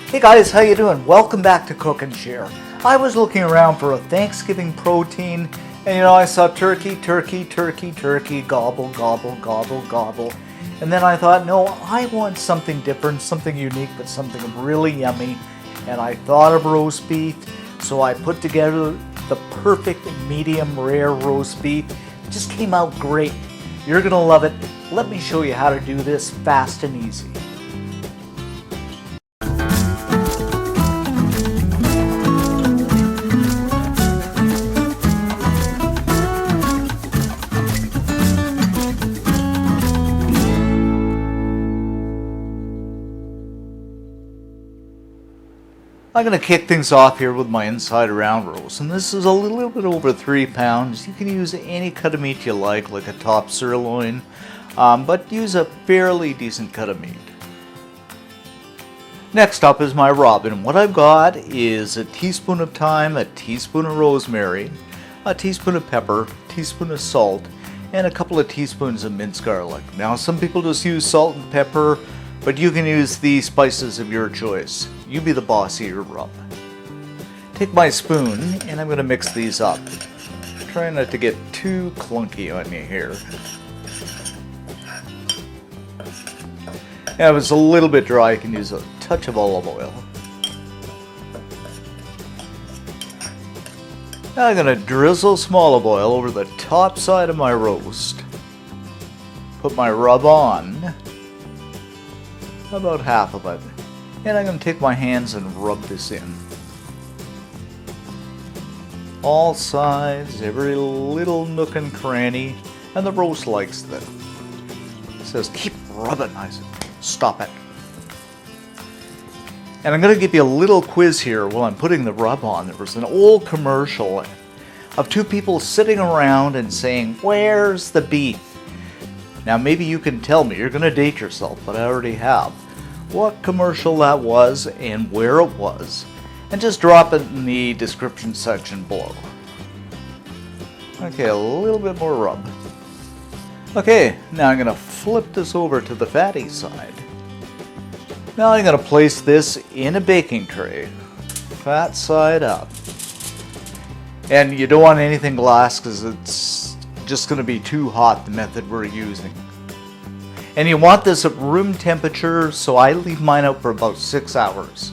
Hey guys, how you doing? Welcome back to Cook and Share. I was looking around for a Thanksgiving protein, and I saw turkey, gobble, gobble, gobble, gobble. And then I thought, no, I want something different, something unique, but something really yummy. And I thought of roast beef, so I put together the perfect medium rare roast beef. It just came out great. You're gonna love it. Let me show you how to do this fast and easy. I'm going to kick things off here with my inside around roast, and this is a little bit over 3 pounds. You can use any cut of meat you like a top sirloin, but use a fairly decent cut of meat. Next up is my rub, and what I've got is a teaspoon of thyme, a teaspoon of rosemary, a teaspoon of pepper, a teaspoon of salt, and a couple of teaspoons of minced garlic. Now some people just use salt and pepper, but you can use the spices of your choice. You be the boss of your rub. Take my spoon and I'm going to mix these up. Try not to get too clunky on you here. Now if it's a little bit dry, you can use a touch of olive oil. Now I'm going to drizzle some olive oil over the top side of my roast. Put my rub on. About half of it. And I'm going to take my hands and rub this in. All sides, every little nook and cranny, and the roast likes that. It says, keep rubbing. I said, stop it. And I'm going to give you a little quiz here while I'm putting the rub on. There was an old commercial of two people sitting around and saying, where's the beef? Now maybe you can tell me, you're going to date yourself, but I already have, what commercial that was and where it was, and just drop it in the description section below. Okay, a little bit more rub. Okay, now I'm going to flip this over to the fatty side. Now I'm going to place this in a baking tray, fat side up. And you don't want anything glass because it's just going to be too hot, the method we're using. And you want this at room temperature, so I leave mine out for about 6 hours.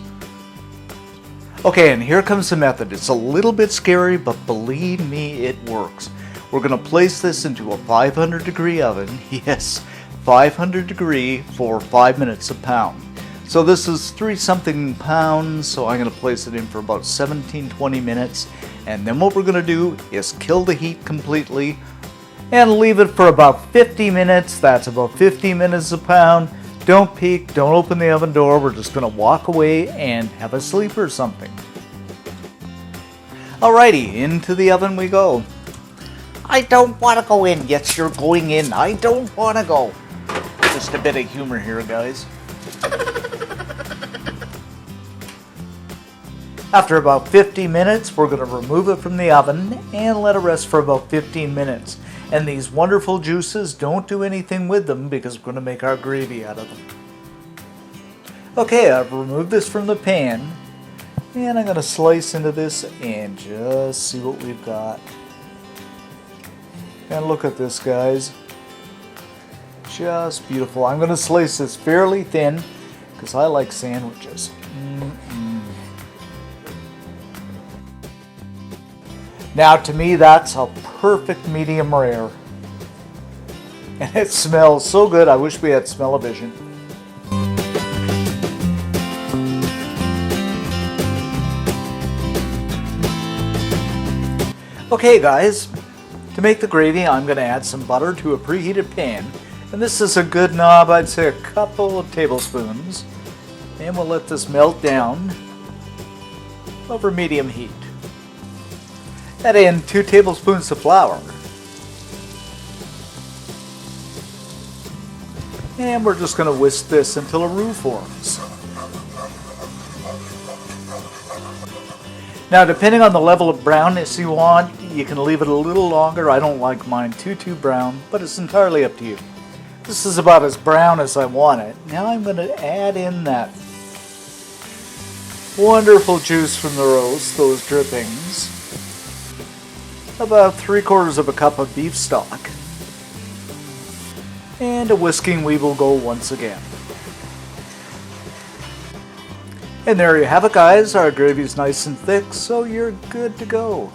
Okay, and here comes the method. It's a little bit scary, but believe me, it works. We're going to place this into a 500 degree oven. Yes, 500 degree for 5 minutes a pound. So this is 3-something pounds, so I'm going to place it in for about 17-20 minutes. And then what we're going to do is kill the heat completely and leave it for about 50 minutes. That's about 50 minutes a pound. Don't peek, don't open the oven door. We're just going to walk away and have a sleep or something. Alrighty, into the oven we go. I don't want to go in. Yes, you're going in. I don't want to go. Just a bit of humor here, guys. After about 50 minutes, we're going to remove it from the oven and let it rest for about 15 minutes. And these wonderful juices, don't do anything with them because we're going to make our gravy out of them. Okay, I've removed this from the pan. And I'm going to slice into this and just see what we've got. And look at this, guys. Just beautiful. I'm going to slice this fairly thin because I like sandwiches. Now to me that's a perfect medium rare. And it smells so good, I wish we had smell-o-vision. Okay guys, to make the gravy I'm going to add some butter to a preheated pan. And this is a good knob, I'd say a couple of tablespoons. And we'll let this melt down over medium heat. Add in 2 tablespoons of flour. And we're just going to whisk this until a roux forms. Now depending on the level of brownness you want, you can leave it a little longer. I don't like mine too brown, but it's entirely up to you. This is about as brown as I want it. Now I'm going to add in that Wonderful juice from the roast, those drippings. About 3/4 of a cup of beef stock. And a whisking we will go once again. And there you have it, guys. Our gravy is nice and thick, so you're good to go.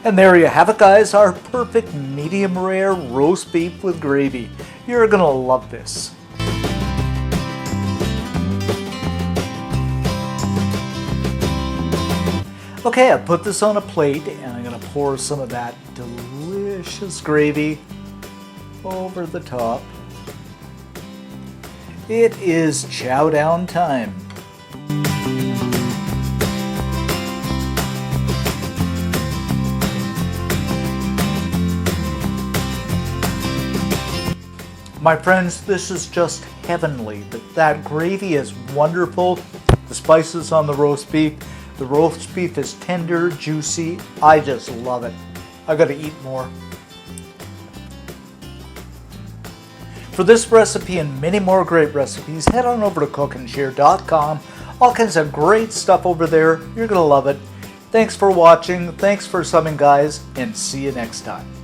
And there you have it, guys. Our perfect medium rare roast beef with gravy. You're gonna love this. Okay, I put this on a plate and I'm gonna pour some of that delicious gravy over the top. It is chow down time. My friends, this is just heavenly. That gravy is wonderful. The spices on the roast beef. The roast beef is tender, juicy. I just love it. I gotta eat more. For this recipe and many more great recipes, head on over to cookandshare.com. All kinds of great stuff over there. You're gonna love it. Thanks for watching. Thanks for subbing, guys, and see you next time.